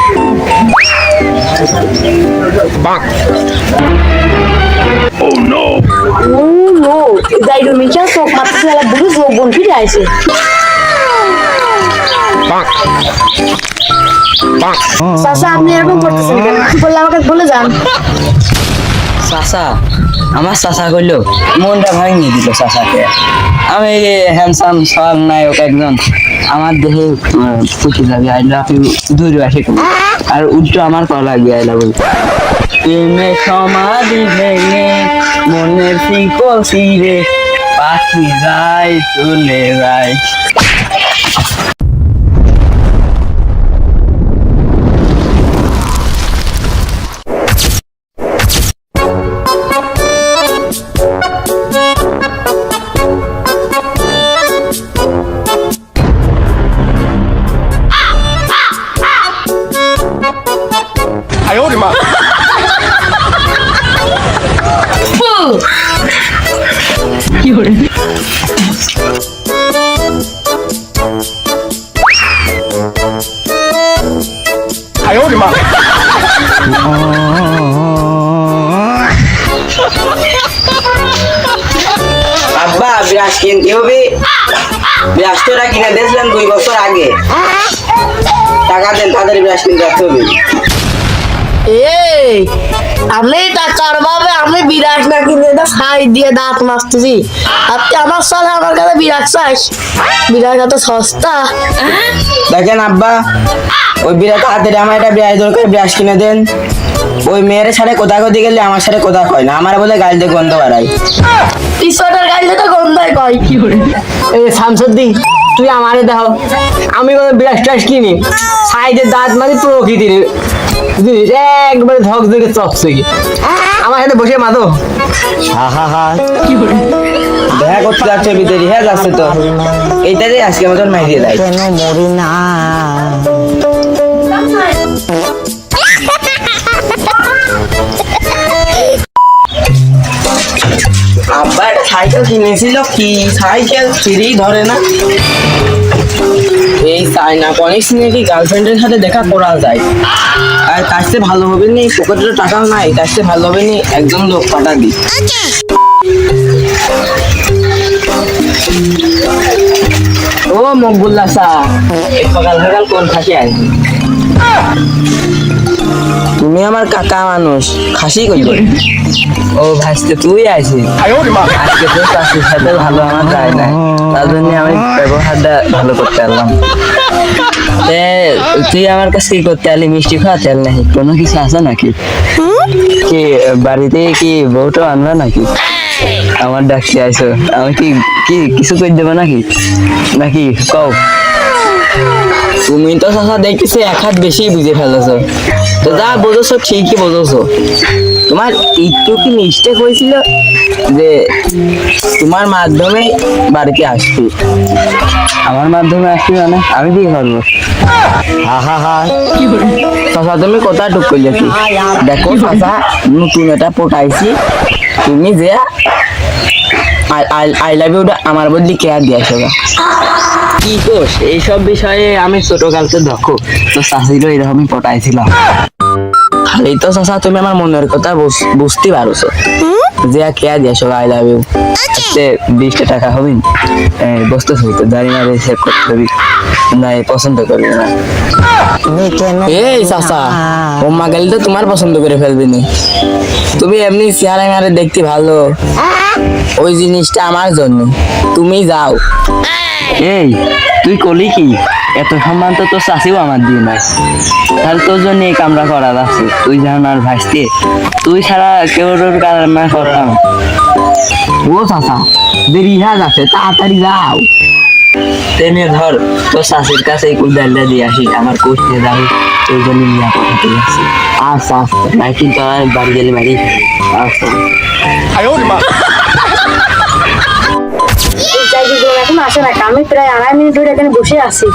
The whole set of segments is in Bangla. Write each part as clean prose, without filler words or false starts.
Oh no! Oh no! যাই রুমিকা চোখ মারতেছে আলা বুড়ো যৌবন ফিরে আইছে। চাচা আপনি এরকম করতেছেন কেন? কি বললে আমাকে বলে যান। চাচা আমার চাচা কইলো মনটা ভাঙিয়ে দিল চাচাকে। আমি হ্যান্ডসাম সব নায়ক একজন আমার দেহে ফুটে যাবে আইলা দূরে আসে আর উল্টো আমার কল লাগবে আইলা বল প্রেমে সমাধি ভেঙে মনের শিকল ছিঁড়ে পাখি যায় চলে যায়। কি হলো? আব্বা বিরাজ কিনতে হবে, বিরাজটা কিনে দিয়েছিলেন 2 বছর আগে, টাকা দেন তাদের বিরাজ কিনতে হবে। এই আমি টাকার ভাবে আমি বিরাট না কিনে খাই দিয়ে দাঁত মারতেছি, আপনি আমার সাথে আমার কাছে বিরাট চাস? বিরাট এত সস্তা? দেখেন আব্বা ওই বিরাট হাতে আমার একটা বিরাজ দরকার, বিরাজ কিনে দেন। ওই মেয়ের সাথে কথা কইতে গেলে আমার সাথে কথা কয় না, আমার বলে গাল দিয়ে গন্ধ বাড়ায়। পিছনের গাড়িতে তো গন্ধায় কয়। কি করে এই শামসুদ্দিন তুই আমারে দাও, আমি কোনো বিরাজ টাস কিনি সাইডে দাঁত মারি প্রকৃতির একবারে ধক ধকে চকছে কি আমার সাথে বসে মাতো। কি করে দেখা করতে যাচ্ছে ভিতরে হ্যাঁ যাচ্ছে তো এইটাই আজকে মতন মাই দিয়ে দেয়। কেন মরি না আব্বা একটা সাইকেল কিনেছিল, কি সাইকেল ফ্রি ধরে না। এই চায়না কনিক্স নিয়ে কি গার্লফ্রেন্ডের সাথে দেখা করা যায়? আর কাছে ভালো হবে নি, পকেটে টাকাও নাই, কাছে ভালো হবে নি একজন লোক পাঠা দি। ও মকবুল্লাহ সা সকাল সকাল কোন খাসি আসবি? তুমি আমার কাকা মানুষ, খাসি কইল। ও ভাইস্তে তুই আইছিস আজকে, তো চাষির সাথে ভালো আমার যায় না, তার জন্য আমি ব্যবহারটা ভালো করতে পারলাম। তুই আমার কাছে কি করতে আলি? মিষ্টি খাওয়া তেল নাকি কোনো কিছু আছে নাকি? কি বাড়িতে কি বউটা আনলা নাকি? আমার ডাকতে আইসো, আমি কি কি কিছু করে দেবো নাকি? নাকি কও? তুমি তো চাচা দেখতেছি 1 হাত বেশি বুঝে ফেলেছো, তো যা বোঝাছো ঠিকই বোঝাছো। তোমার একটু কি মিস্টেক হয়েছিল যে তোমার মাধ্যমে বাড়িতে আসবি? আমার মাধ্যমে আসবি মানে আমি কি করবো? চাচা তুমি কথা টুক করলে কি? দেখো চাচা নতুন এটা পটাইছি, তুমি যে আই লাভ ইউটা আমার বদলি কেয়ার দিয়েছো। কি কোষ এইসব বিষয়ে আমি ছোটকালতে দক্ষ, তো চাষিরও এরকমই পটাইছিলাম। খালি তো চাচা তুমি আমার মনের কথা বুঝতে পারছো যে কেয়ার দিয়েছো আই লাভ ইউ। 20 টাকা হবে বসতে হইতো দাঁড়িয়ে মারে সেভ করতে হবে না, পছন্দ করবে না। এই চাচা ওম্মা গেলে তো তোমার পছন্দ করে ফেলবি নি, তুমি এমনি চেহারা মারে দেখতে ভালো, ওই জিনিসটা আমার জন্য তুমি যাও। এই তুই কলি কি? এত সম্মান তো তোর চাষিও আমার দিয়ে নাই, তাহলে তোর জন্য এই কামরা করা যাচ্ছে। তুই জান আর ভাইস্তে তুই ছাড়া কেউ কামরা করতাম। ও চাচা দেরি হয়ে যাচ্ছে, তাড়াতাড়ি যাও। তেনে ধর তোর শাশুর কাছে এই কুলদালটা দিয়ে আসি, আমার কোচ নিয়ে যাবে, ওই জন্য নিয়ে পাঠাতে যাচ্ছি। আচ্ছা আচ্ছা নাই কিন্তু বাড়ি গেলে বাড়ি। আচ্ছা এখন আসে না, আমি প্রায় 2.5 মিনিট ধরে এখানে বসে আছি।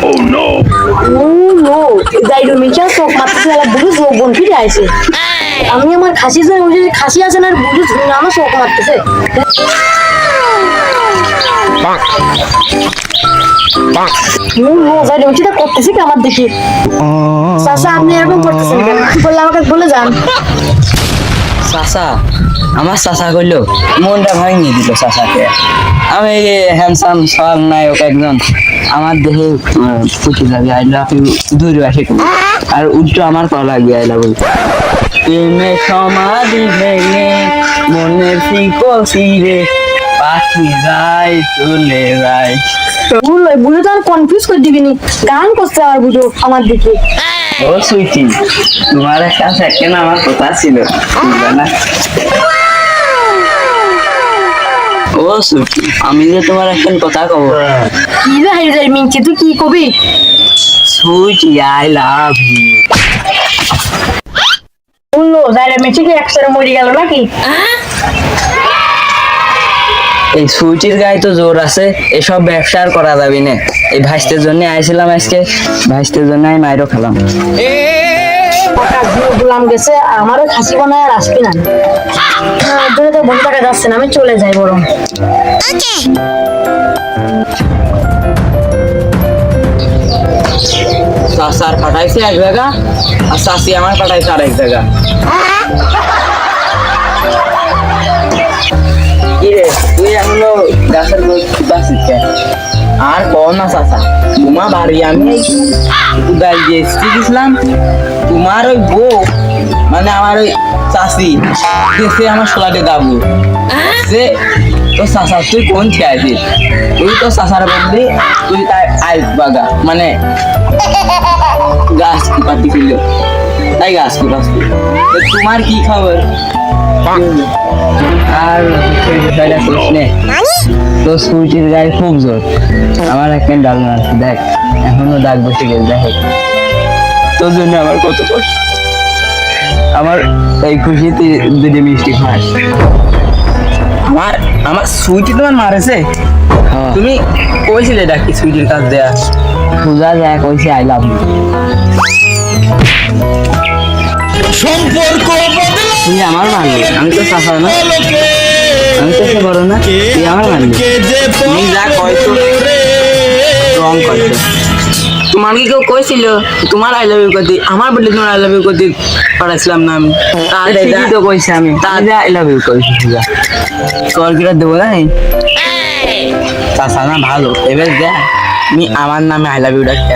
Oh no! Oh no! যাই রুমিকা চোখ মারতেছে আলা বুড়ো যৌবন ফিরে আইছে। আমি আমার খাসি যে খাসি আছে না বুড়ো আমার চোখ মারতেছে। চিন্তা করতেছি কি আমার দেখি চাচা আপনি এরকম করতেছেন কেন? কি বললে আমাকে বলে যান। চাচা আমার চাচা করলো মনটা ভাঙিয়ে দিল চাচাকে। আমি হ্যান্ডসাম সব নায়ক একজন আমার দেহে ফুটে যাবে আইলা দূরে আসে আর উল্টো আমার করা লাগবে আইলা বলতে প্রেমে সমাধি ভেঙে মনের শিকল ছিঁড়ে পাখি যায় চলে যায়। বুঝো তো আর কনফিউজ করে দিবিনি, গান করছে আর বুঝো আমার দিকে। ও সুইটি তোমার একটা সেকেন্ড আমার কথা ছিল বুঝলে না? ও সুইটি আমি যে তোমার একটা কথা কব। কি রে হাইজার মিনছে, তুই কি কবি? Sweetie I love you. শুনলো যাইরা মেছে কি একসাথে মরে গেল নাকি? এই সুইটির গায়ে তো জোর আছে, এসব ব্যবসা আর করা যাবে না। এই ভাইস্তের জন্য আইছিলাম আজকে, ভাইস্তের জন্য আমি মাইরও খেলাম। গুলাম গেছে আমারও খাসি বানায় আর আসবি না। ধরে তো বসে থাকা যাচ্ছে না, আমি চলে যাই বরং। চাচার পাঠাইছে এক জায়গা আর চাচি আমার পাঠাইছে আরেক জায়গা। কিরে তুই এখনো গাছের বাসিস কেন? আর কও না চাচা, তোমার বাড়ি আমি উদাল দিয়ে গেছিলাম, তোমার ওই বউ মানে আমার ওই চাচি গেছে আমার সোলাটে দাবু যে তো চাচা তুই কোন থেকে আইছিস? তুই তো চাচার বললি তুই তাই আইস বাগা মানে গাছ কি পাতি ছিল তাই গাছ কি পাতি। তোমার কি খবর? আর বিষয়টা প্রশ্নে তো সুইটির গায়ে খুব জোর, আমার একটা ডাল মারছে দেখ এখনো দাগ বসে গেছে দেখ। তোর জন্য আমার কত কষ্ট, আমার এই খুশিতে দুটো মিষ্টি খাস। আমার আমার সুইটি তোমার মারেছে? তুমি কইছিলে ডাকি সুইটির কাজ দেয়া পূজা যায় কইছে আই লাভ ইউ। সম্পর্ক তুই আমার মানলি, আমি তো চাচা না, আমি তো সে বড় না, তুই আমার মানলি। তুমি যা কইছো রং করছো। তোমার কি কেউ কইছিল তোমার আই লাভ ইউ করতে? আমার বললে তোমার আই লাভ ইউ করতে পারাছিলাম না আমি? তার ঠিকই তো কইছি আমি, তার আই লাভ ইউ কইছি। তোর কিটা দেবো না চাচা না ভালো, এবার দেখ তুমি আমার নামে আই লাভ ইউ ডাকতে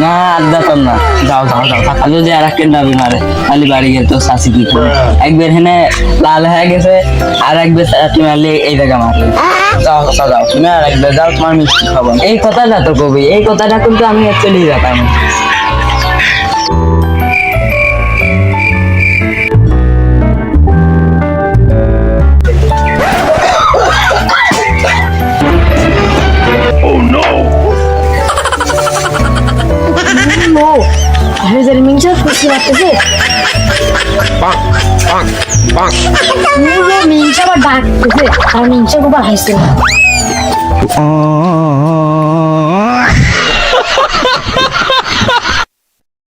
না আড্ডা না। যাও যাও যাও টাকা যদি আর একটা দাবি মারে খালি বাড়ি গেলে তো শাসি কি করবে। একবার হেনে লাল হয়ে গেছে আর একবার তুমি মারলে এই জায়গা মারলে। যাও যাও যাও তুমি আর একবার যাও, তোমার মিষ্টি খাবো। এই কথাটা তো কবি, এই কথাটা কিন্তু আমি অ্যাকচুয়ালি যেতাম। হাইজার মিনছে খুশি লাগতেছে। মিনছে আবার ডাকতেছে আর মিনছে খুব হাসছে।